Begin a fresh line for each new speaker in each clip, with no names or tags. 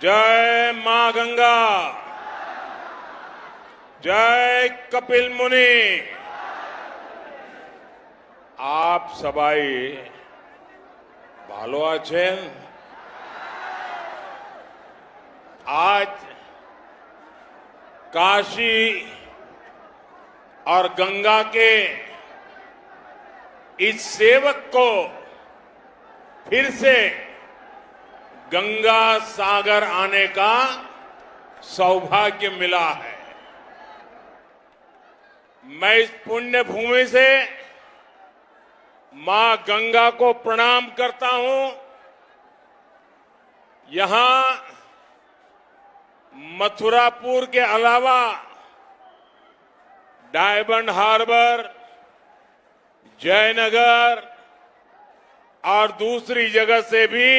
जय मां गंगा, जय कपिल मुनि। आप सबाई भालो आছেন। आज काशी और गंगा के इस सेवक को फिर से गंगा सागर आने का सौभाग्य मिला है। मैं इस पुण्य भूमि से मां गंगा को प्रणाम करता हूं। यहां मथुरापुर के अलावा डायमंड हार्बर, जयनगर और दूसरी जगह से भी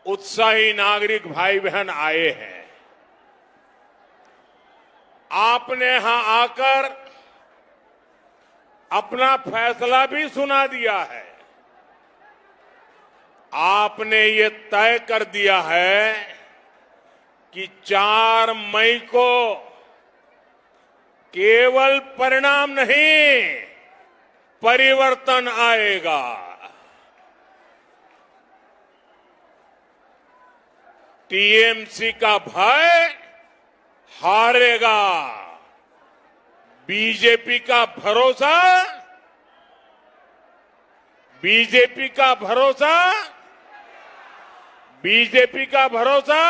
उत्साही नागरिक भाई बहन आए हैं। आपने यहां आकर अपना फैसला भी सुना दिया है। आपने ये तय कर दिया है कि 4 मई को केवल परिणाम नहीं, परिवर्तन आएगा। टीएमसी का भय हारेगा। बीजेपी का भरोसा, बीजेपी का भरोसा, बीजेपी का भरोसा,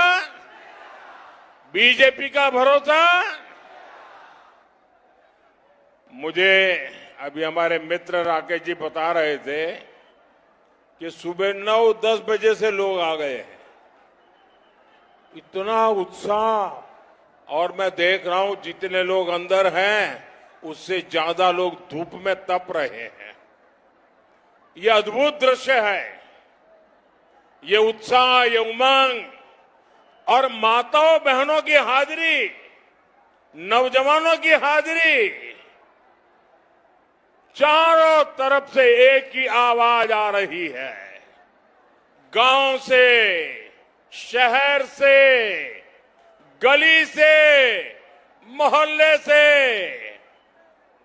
बीजेपी का भरोसा। मुझे अभी हमारे मित्र राकेश जी बता रहे थे कि सुबह 9-10 बजे से लोग आ गए हैं। इतना उत्साह, और मैं देख रहा हूं जितने लोग अंदर हैं उससे ज्यादा लोग धूप में तप रहे हैं। यह अद्भुत दृश्य है। ये उत्साह, ये उमंग और माताओं बहनों की हाजिरी, नौजवानों की हाजिरी, चारों तरफ से एक ही आवाज आ रही है। गांव से, शहर से, गली से, मोहल्ले से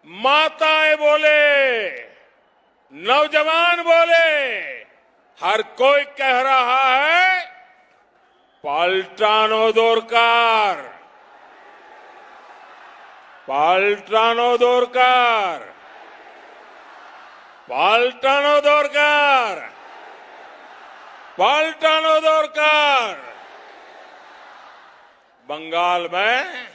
माताएं बोले, नौजवान बोले, हर कोई कह रहा है पाल्टानो दोरकार, पाल्टानो दोरकार, पाल्टानो दोरकार, पाल्टानो दोरकार। बंगाल में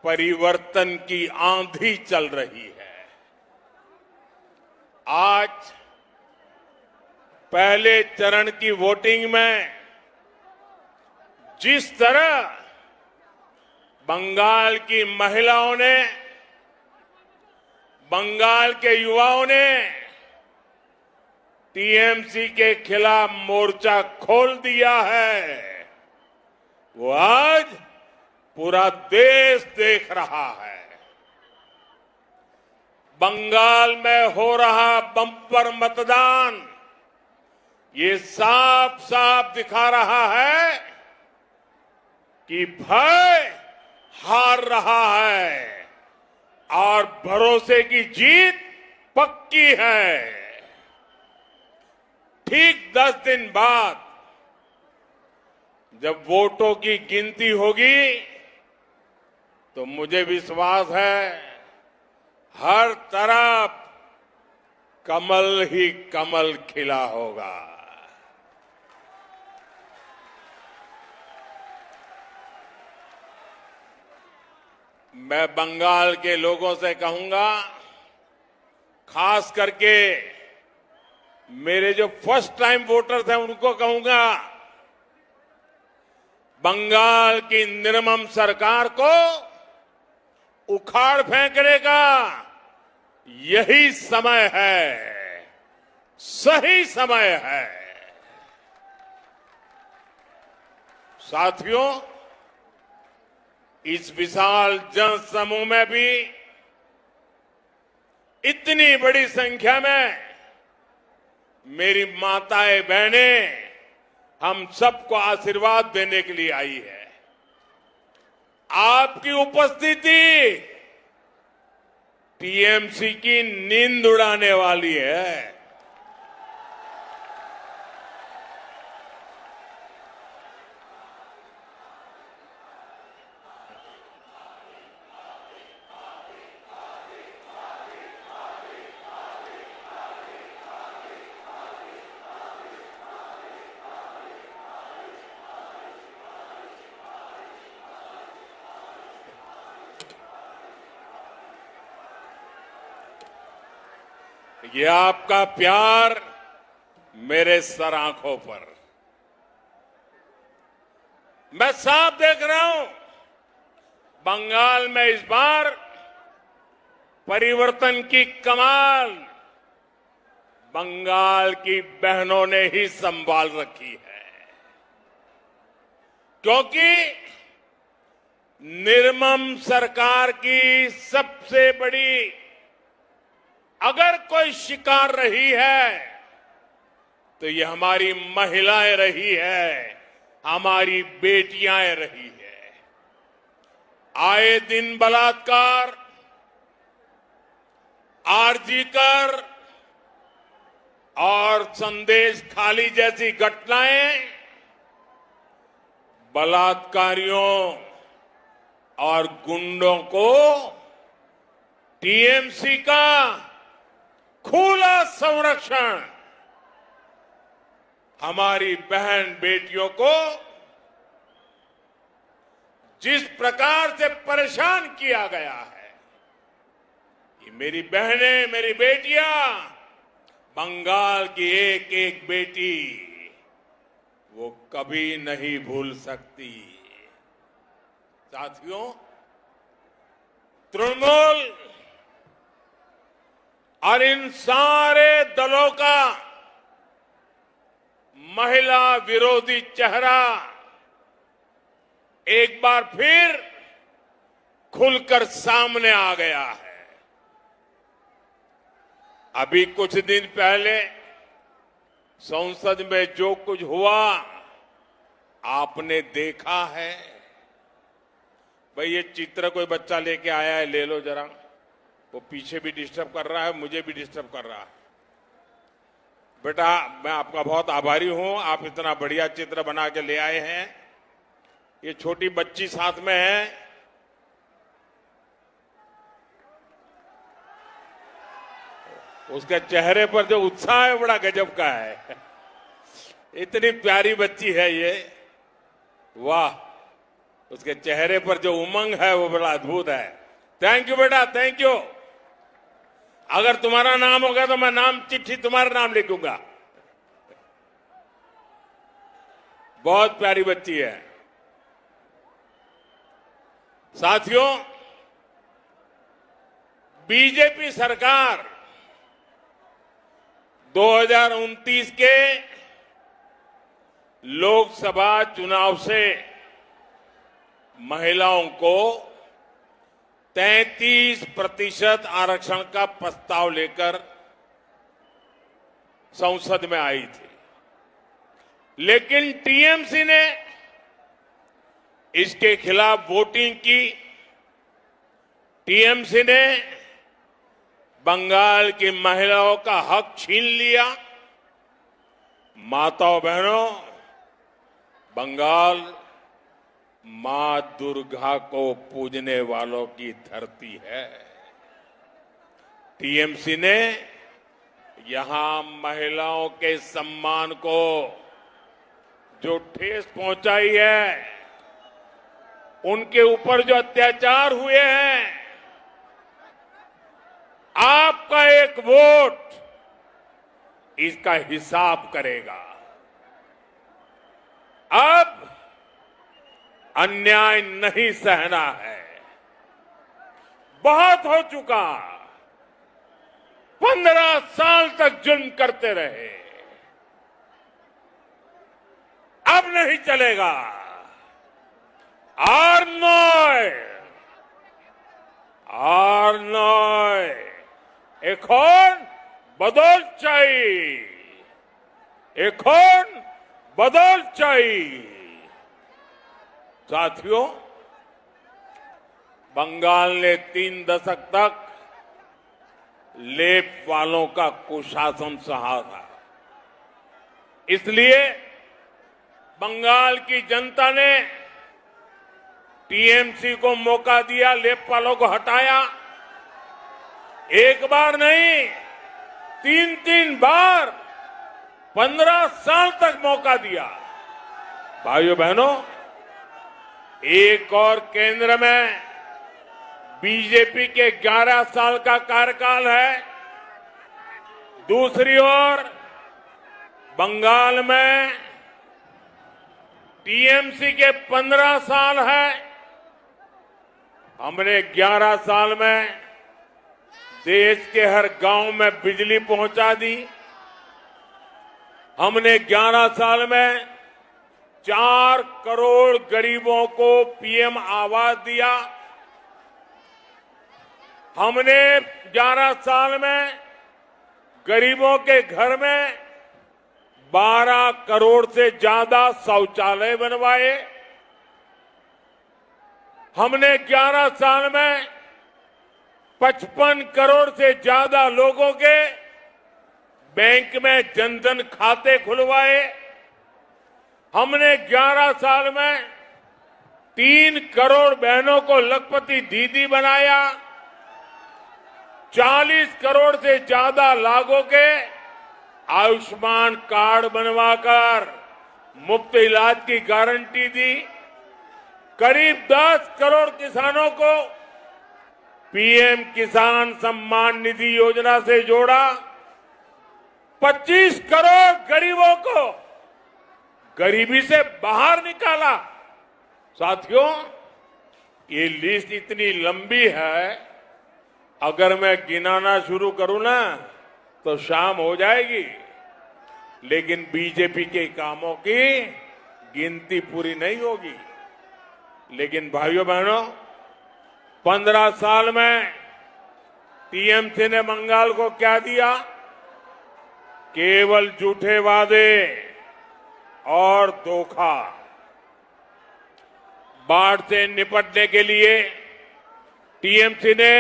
परिवर्तन की आंधी चल रही है। आज पहले चरण की वोटिंग में जिस तरह बंगाल की महिलाओं ने, बंगाल के युवाओं ने टीएमसी के खिलाफ मोर्चा खोल दिया है, वो आज पूरा देश देख रहा है। बंगाल में हो रहा बंपर मतदान ये साफ साफ दिखा रहा है कि भय हार रहा है और भरोसे की जीत पक्की है। ठीक 10 दिन बाद जब वोटों की गिनती होगी तो मुझे विश्वास है हर तरफ कमल ही कमल खिला होगा। मैं बंगाल के लोगों से कहूंगा, खास करके मेरे जो फर्स्ट टाइम वोटर्स हैं उनको कहूंगा, बंगाल की निर्मम सरकार को उखाड़ फेंकने का यही समय है, सही समय है। साथियों, इस विशाल जनसमूह में भी इतनी बड़ी संख्या में मेरी माताएं, बहनें, हम सबको आशीर्वाद देने के लिए आई है। आपकी उपस्थिति टीएमसी की नींद उड़ाने वाली है। ये आपका प्यार मेरे सर आंखों पर, मैं साफ देख रहा हूं। बंगाल में इस बार परिवर्तन की कमाल बंगाल की बहनों ने ही संभाल रखी है, क्योंकि निर्मम सरकार की सबसे बड़ी अगर कोई शिकार रही है तो ये हमारी महिलाएं रही है, हमारी बेटियां रही है। आए दिन बलात्कार, आरजीकर और संदेश खाली जैसी घटनाएं बलात्कारियों और गुंडों को टीएमसी का खुला संरक्षण हमारी बहन बेटियों को जिस प्रकार से परेशान किया गया है, कि मेरी बहनें, मेरी बेटियां, बंगाल की एक एक बेटी वो कभी नहीं भूल सकती। साथियों, तृणमूल और इन सारे दलों का महिला विरोधी चेहरा एक बार फिर खुलकर सामने आ गया है। अभी कुछ दिन पहले संसद में जो कुछ हुआ आपने देखा है। भाई ये चित्र कोई बच्चा लेके आया है, ले लो जरा। वो पीछे भी डिस्टर्ब कर रहा है, मुझे भी डिस्टर्ब कर रहा है। बेटा मैं आपका बहुत आभारी हूं, आप इतना बढ़िया चित्र बना के ले आए हैं। ये छोटी बच्ची साथ में है, उसके चेहरे पर जो उत्साह है बड़ा गजब का है। इतनी प्यारी बच्ची है ये, वाह। उसके चेहरे पर जो उमंग है वो बड़ा अद्भुत है। थैंक यू बेटा, थैंक यू। अगर तुम्हारा नाम होगा तो मैं नाम चिट्ठी तुम्हारा नाम लिखूंगा। बहुत प्यारी बच्ची है। साथियों, बीजेपी सरकार 2029 के लोकसभा चुनाव से महिलाओं को 33% आरक्षण का प्रस्ताव लेकर संसद में आई थी, लेकिन टीएमसी ने इसके खिलाफ वोटिंग की। टीएमसी ने बंगाल की महिलाओं का हक छीन लिया। माताओं बहनों, बंगाल मां दुर्गा को पूजने वालों की धरती है। टीएमसी ने यहां महिलाओं के सम्मान को जो ठेस पहुंचाई है, उनके ऊपर जो अत्याचार हुए हैं, आपका एक वोट इसका हिसाब करेगा। अब अन्याय नहीं सहना है, बहुत हो चुका। 15 साल तक जुल्म करते रहे, अब नहीं चलेगा। आर्नोय এখন বদল চাই, এখন बदल चाहिए। साथियों, बंगाल ने 3 दशक तक लेप वालों का कुशासन सहा था। इसलिए बंगाल की जनता ने टीएमसी को मौका दिया, लेप वालों को हटाया। एक बार नहीं, 3-3 बार 15 साल तक मौका दिया। भाइयों बहनों, एक और केंद्र में बीजेपी के 11 साल का कार्यकाल है, दूसरी ओर बंगाल में टीएमसी के 15 साल है। हमने 11 साल में देश के हर गांव में बिजली पहुंचा दी। हमने 11 साल में 4 करोड़ गरीबों को पीएम आवास दिया। हमने 11 साल में गरीबों के घर में 12 करोड़ से ज्यादा शौचालय बनवाए। हमने 11 साल में 55 करोड़ से ज्यादा लोगों के बैंक में जनधन खाते खुलवाए। हमने 11 साल में 3 करोड़ बहनों को लखपति दीदी बनाया। 40 करोड़ से ज्यादा लोगों के आयुष्मान कार्ड बनवाकर मुफ्त इलाज की गारंटी दी। करीब 10 करोड़ किसानों को पीएम किसान सम्मान निधि योजना से जोड़ा। 25 करोड़ गरीबों को गरीबी से बाहर निकाला। साथियों, ये लिस्ट इतनी लंबी है, अगर मैं गिनाना शुरू करूं ना तो शाम हो जाएगी, लेकिन बीजेपी के कामों की गिनती पूरी नहीं होगी। लेकिन भाइयों बहनों, 15 साल में टीएमसी ने बंगाल को क्या दिया? केवल झूठे वादे और धोखा। बाढ़ से निपटने के लिए टीएमसी ने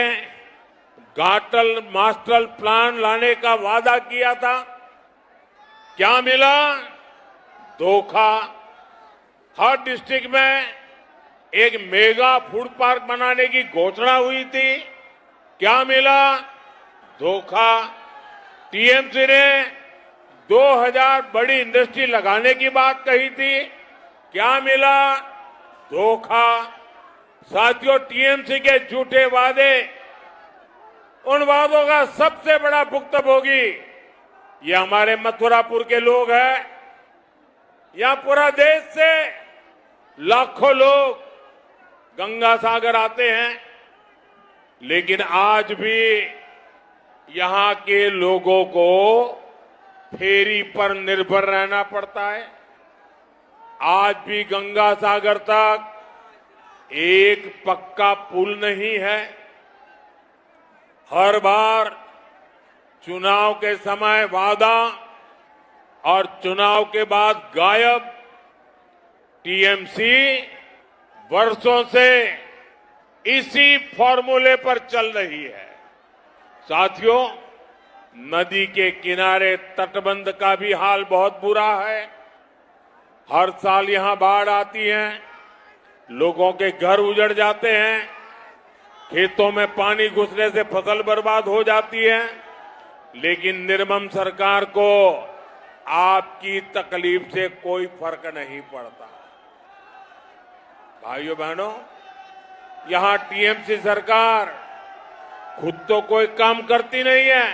घाटल मास्टर प्लान लाने का वादा किया था। क्या मिला? धोखा। हर डिस्ट्रिक्ट में एक मेगा फूड पार्क बनाने की घोषणा हुई थी। क्या मिला? धोखा। टीएमसी ने 2000 बड़ी इंडस्ट्री लगाने की बात कही थी। क्या मिला? धोखा। साथियों, टीएमसी के झूठे वादे, उन वादों का सबसे बड़ा भुक्तभोगी ये हमारे मथुरापुर के लोग हैं। यहां पूरा देश से लाखों लोग गंगा सागर आते हैं, लेकिन आज भी यहां के लोगों को फेरी पर निर्भर रहना पड़ता है। आज भी गंगा सागर तक एक पक्का पुल नहीं है। हर बार चुनाव के समय वादा और चुनाव के बाद गायब। टीएमसी वर्षों से इसी फॉर्मूले पर चल रही है। साथियों, नदी के किनारे तटबंध का भी हाल बहुत बुरा है। हर साल यहां बाढ़ आती है, लोगों के घर उजड़ जाते हैं, खेतों में पानी घुसने से फसल बर्बाद हो जाती है, लेकिन निर्मम सरकार को आपकी तकलीफ से कोई फर्क नहीं पड़ता। भाइयों बहनों, यहां टीएमसी सरकार खुद तो कोई काम करती नहीं है,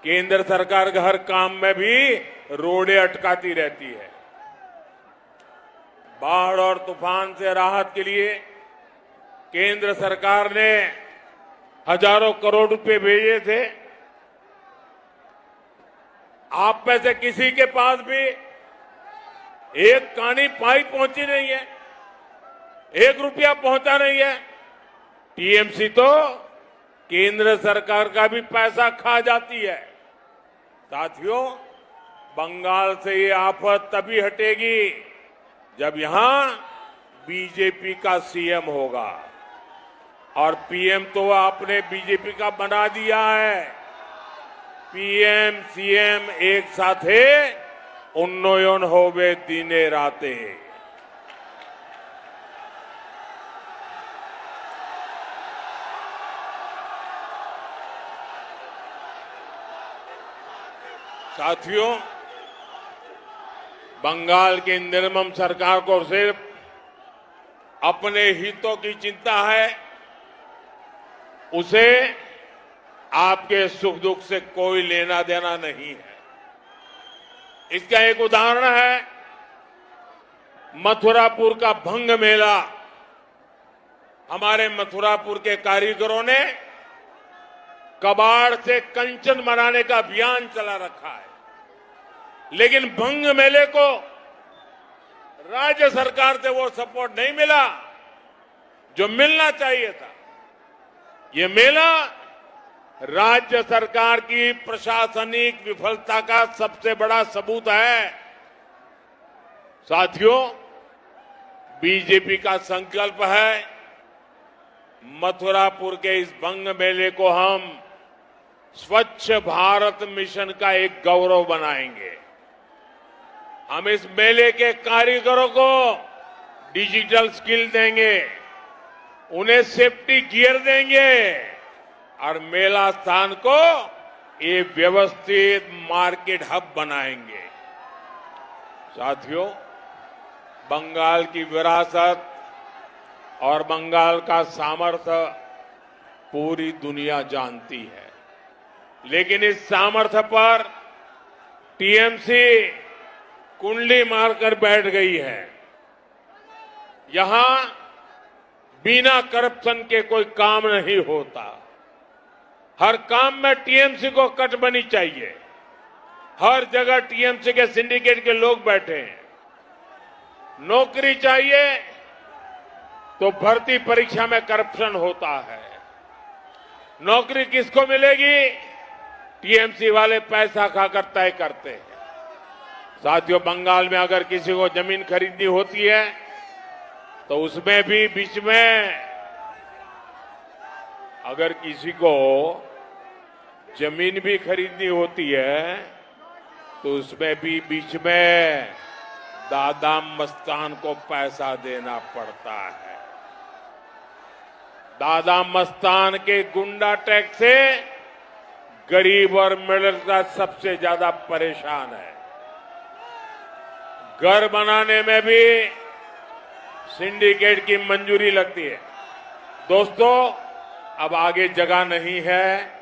केंद्र सरकार के हर काम में भी रोड़े अटकाती रहती है। बाढ़ और तूफान से राहत के लिए केंद्र सरकार ने हजारों करोड़ रुपए भेजे थे। आप में से किसी के पास भी एक कानी पाई पहुंची नहीं है, 1 रुपया पहुंचा नहीं है। टीएमसी तो केंद्र सरकार का भी पैसा खा जाती है। साथियों, बंगाल से ये आफत तभी हटेगी जब यहां बीजेपी का सीएम होगा। और पीएम तो आपने बीजेपी का बना दिया है। पीएम सीएम एक साथे उन्नयन होवे दिने राते। साथियों, बंगाल की निर्मम सरकार को सिर्फ अपने हितों की चिंता है। उसे आपके सुख दुख से कोई लेना देना नहीं है। इसका एक उदाहरण है मथुरापुर का भंग मेला। हमारे मथुरापुर के कारीगरों ने कबाड़ से कंचन बनाने का अभियान चला रखा है, लेकिन भंग मेले को राज्य सरकार से वो सपोर्ट नहीं मिला जो मिलना चाहिए था। ये मेला राज्य सरकार की प्रशासनिक विफलता का सबसे बड़ा सबूत है। साथियों, बीजेपी का संकल्प है मथुरापुर के इस भंग मेले को हम स्वच्छ भारत मिशन का एक गौरव बनाएंगे। हम इस मेले के कारीगरों को डिजिटल स्किल देंगे, उन्हें सेफ्टी गियर देंगे और मेला स्थान को एक व्यवस्थित मार्केट हब बनाएंगे। साथियों, बंगाल की विरासत और बंगाल का सामर्थ्य पूरी दुनिया जानती है, लेकिन इस सामर्थ्य पर टीएमसी कुंडली मारकर बैठ गई है। यहां बिना करप्शन के कोई काम नहीं होता। हर काम में टीएमसी को कटबनी चाहिए। हर जगह टीएमसी के सिंडिकेट के लोग बैठे हैं। नौकरी चाहिए तो भर्ती परीक्षा में करप्शन होता है। नौकरी किसको मिलेगी? टीएमसी वाले पैसा खाकर तय करते हैं। साथियों, बंगाल में अगर किसी को जमीन खरीदनी होती है तो उसमें भी बीच में अगर किसी को जमीन भी खरीदनी होती है तो उसमें भी बीच में दादा मस्तान को पैसा देना पड़ता है। दादा मस्तान के गुंडा टैक्स से गरीब और मिडिल क्लास सबसे ज्यादा परेशान है। घर बनाने में भी सिंडिकेट की मंजूरी लगती है। दोस्तों, अब आगे जगह नहीं है।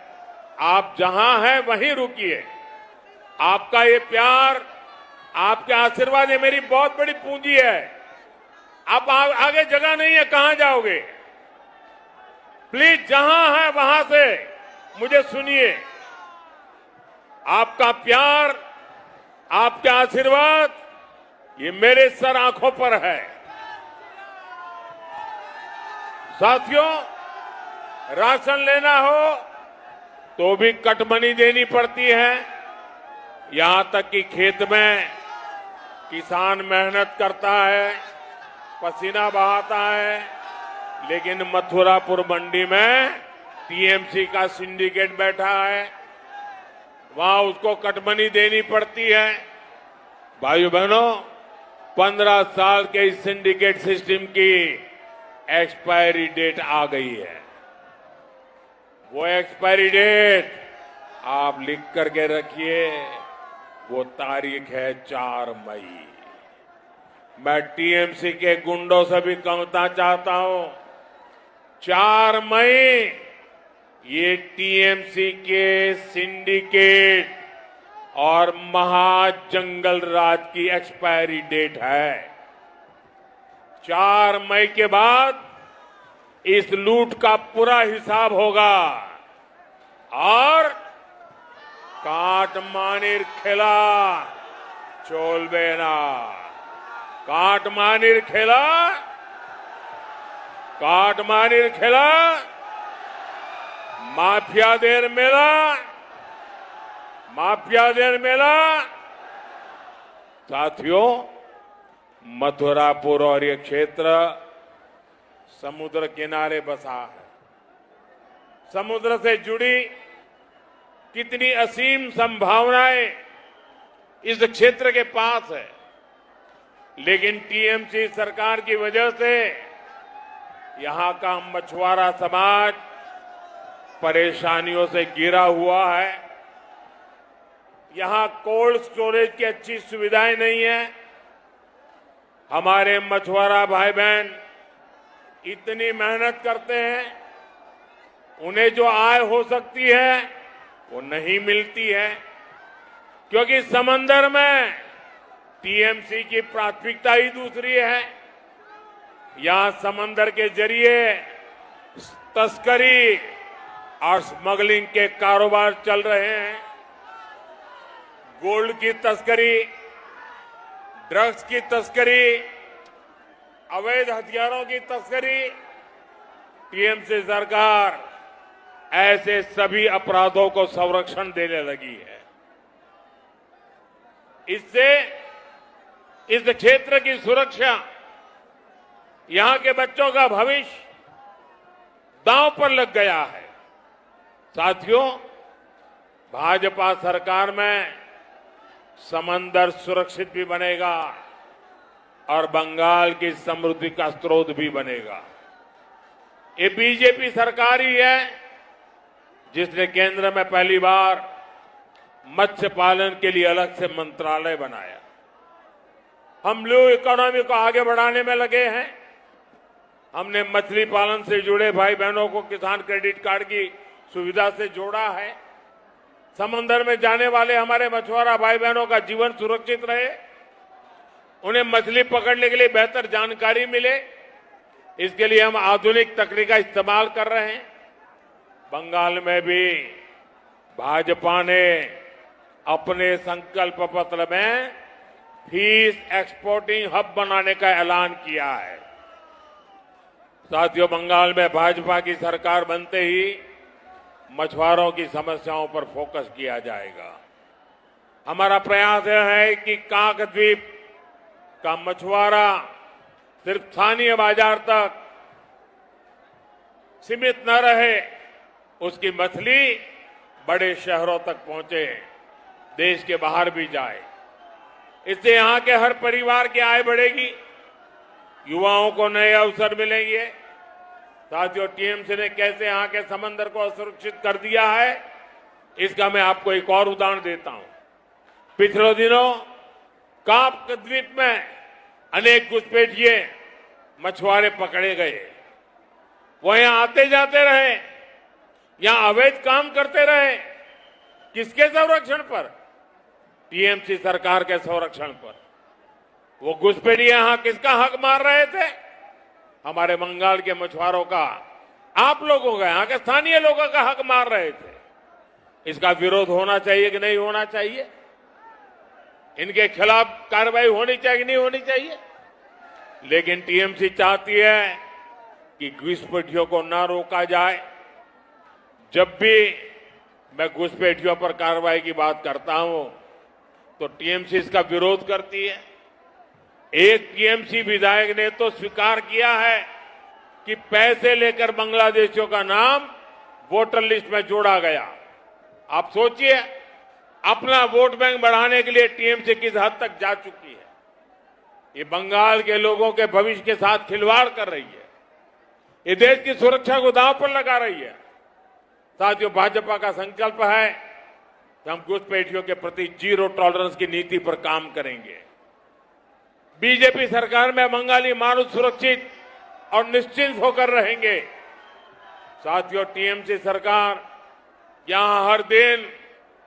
आप जहां हैं वहीं रुकिए। आपका ये प्यार, आपके आशीर्वाद ये मेरी बहुत बड़ी पूंजी है। आप आगे जगह नहीं है, कहां जाओगे? प्लीज जहां है वहां से मुझे सुनिए। आपका प्यार, आपके आशीर्वाद ये मेरे सर आंखों पर है। साथियों, राशन लेना हो तो भी कटमनी देनी पड़ती है। यहां तक कि खेत में किसान मेहनत करता है, पसीना बहाता है, लेकिन मथुरापुर मंडी में टीएमसी का सिंडिकेट बैठा है, वहां उसको कटमनी देनी पड़ती है। भाइयों बहनों, 15 साल के इस सिंडिकेट सिस्टम की एक्सपायरी डेट आ गई है। वो एक्सपायरी डेट आप लिख करके रखिए। वो तारीख है 4 मई। मैं टीएमसी के गुंडों से भी कहना चाहता हूं, 4 मई ये टीएमसी के सिंडिकेट और महाजंगल राज की एक्सपायरी डेट है। 4 मई के बाद इस लूट का पूरा हिसाब होगा और काटमानिर खेला चोलबेना, काटमानिर खेला माफियादेर मेला साथियों, मथुरापुर और ये क्षेत्र समुद्र किनारे बसा है। समुद्र से जुड़ी कितनी असीम संभावनाएं इस क्षेत्र के पास है, लेकिन टीएमसी सरकार की वजह से यहां का मछुआरा समाज परेशानियों से घिरा हुआ है। यहां कोल्ड स्टोरेज की अच्छी सुविधाएं नहीं है। हमारे मछुआरा भाई बहन इतनी मेहनत करते हैं, उन्हें जो आय हो सकती है वो नहीं मिलती है, क्योंकि समंदर में टीएमसी की प्राथमिकता ही दूसरी है। यहां समंदर के जरिए तस्करी और स्मगलिंग के कारोबार चल रहे हैं। गोल्ड की तस्करी, ड्रग्स की तस्करी, अवैध हथियारों की तस्करी। टीएमसी सरकार ऐसे सभी अपराधों को संरक्षण देने लगी है। इससे इस क्षेत्र की सुरक्षा, यहां के बच्चों का भविष्य दांव पर लग गया है। साथियों, भाजपा सरकार में समंदर सुरक्षित भी बनेगा और बंगाल की समृद्धि का स्रोत भी बनेगा। ये बीजेपी सरकार ही है जिसने केंद्र में पहली बार मत्स्य पालन के लिए अलग से मंत्रालय बनाया। हम ब्लू इकोनॉमी को आगे बढ़ाने में लगे हैं। हमने मछली पालन से जुड़े भाई बहनों को किसान क्रेडिट कार्ड की सुविधा से जोड़ा है। समंदर में जाने वाले हमारे मछुआरा भाई बहनों का जीवन सुरक्षित रहे, उन्हें मछली पकड़ने के लिए बेहतर जानकारी मिले, इसके लिए हम आधुनिक तकनीक का इस्तेमाल कर रहे हैं। बंगाल में भी भाजपा ने अपने संकल्प पत्र में फिश एक्सपोर्टिंग हब बनाने का ऐलान किया है। साथियों, बंगाल में भाजपा की सरकार बनते ही मछुआरों की समस्याओं पर फोकस किया जाएगा। हमारा प्रयास यह है कि काकद्वीप का मछुआरा सिर्फ स्थानीय बाजार तक सीमित न रहे, उसकी मछली बड़े शहरों तक पहुंचे, देश के बाहर भी जाए। इससे यहां के हर परिवार की आय बढ़ेगी, युवाओं को नए अवसर मिलेंगे। साथियों, टीएमसी ने कैसे यहां के समंदर को असुरक्षित कर दिया है, इसका मैं आपको एक और उदाहरण देता हूं। पिछले दिनों काकद्वीप में अनेक घुसपैठिए मछुआरे पकड़े गए। वो यहां आते जाते रहे, यहां अवैध काम करते रहे। किसके संरक्षण पर? टीएमसी सरकार के संरक्षण पर। वो घुसपैठिए यहां किसका हक मार रहे थे? हमारे बंगाल के मछुआरों का, आप लोगों का, यहां के स्थानीय लोगों का हक मार रहे थे। इसका विरोध होना चाहिए कि नहीं होना चाहिए? इनके खिलाफ कार्रवाई होनी चाहिए कि नहीं होनी चाहिए? लेकिन टीएमसी चाहती है कि घुसपैठियों को न रोका जाए। जब भी मैं घुसपैठियों पर कार्रवाई की बात करता हूं तो टीएमसी इसका विरोध करती है। एक टीएमसी विधायक ने तो स्वीकार किया है कि पैसे लेकर बांग्लादेशियों का नाम वोटर लिस्ट में जोड़ा गया। आप सोचिए, अपना वोट बैंक बढ़ाने के लिए टीएमसी किस हद तक जा चुकी है। ये बंगाल के लोगों के भविष्य के साथ खिलवाड़ कर रही है। ये देश की सुरक्षा को दांव पर लगा रही है। साथियों, भाजपा का संकल्प है कि हम घुसपैठियों के प्रति जीरो टॉलरेंस की नीति पर काम करेंगे। बीजेपी सरकार में बंगाली मानव सुरक्षित और निश्चिंत होकर रहेंगे। साथियों, टीएमसी सरकार यहां हर दिन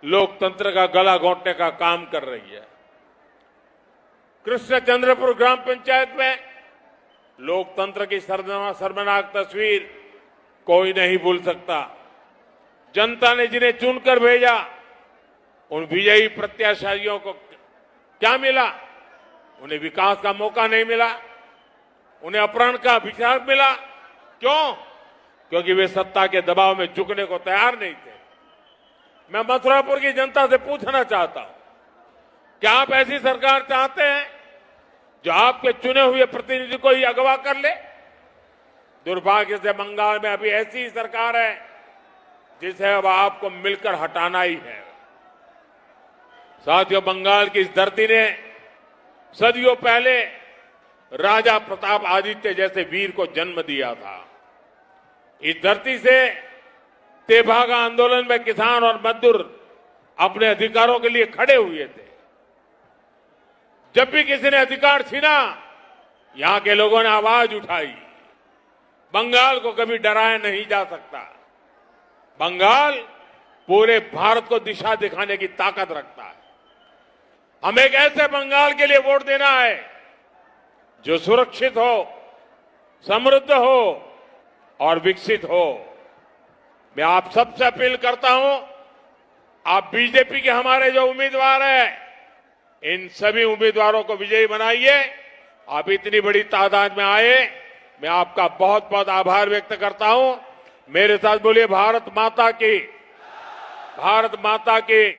लोकतंत्र का गला घोंटने का काम कर रही है। कृष्णचंद्रपुर ग्राम पंचायत में लोकतंत्र की शर्मनाक तस्वीर कोई नहीं भूल सकता। जनता ने जिन्हें चुनकर भेजा, उन विजयी प्रत्याशियों को क्या मिला? उन्हें विकास का मौका नहीं मिला, उन्हें अपहरण का अभिशाप मिला। क्यों? क्योंकि वे सत्ता के दबाव में झुकने को तैयार नहीं थे। मैं मथुरापुर की जनता से पूछना चाहता हूं, क्या आप ऐसी सरकार चाहते हैं जो आपके चुने हुए प्रतिनिधि को ही अगवा कर ले? दुर्भाग्य से बंगाल में अभी ऐसी ही सरकार है जिसे अब आपको मिलकर हटाना ही है। साथियों, बंगाल की इस धरती ने सदियों पहले राजा प्रताप आदित्य जैसे वीर को जन्म दिया था। इस धरती से तेभागा आंदोलन में किसान और मजदूर अपने अधिकारों के लिए खड़े हुए थे। जब भी किसी ने अधिकार छीना, यहां के लोगों ने आवाज उठाई। बंगाल को कभी डराया नहीं जा सकता। बंगाल पूरे भारत को दिशा दिखाने की ताकत रखता है। हमें एक ऐसे बंगाल के लिए वोट देना है जो सुरक्षित हो, समृद्ध हो और विकसित हो। मैं आप सबसे अपील करता हूं, आप बीजेपी के हमारे जो उम्मीदवार हैं, इन सभी उम्मीदवारों को विजयी बनाइए। आप इतनी बड़ी तादाद में आए, मैं आपका बहुत बहुत आभार व्यक्त करता हूं। मेरे साथ बोलिए भारत माता की, भारत माता की।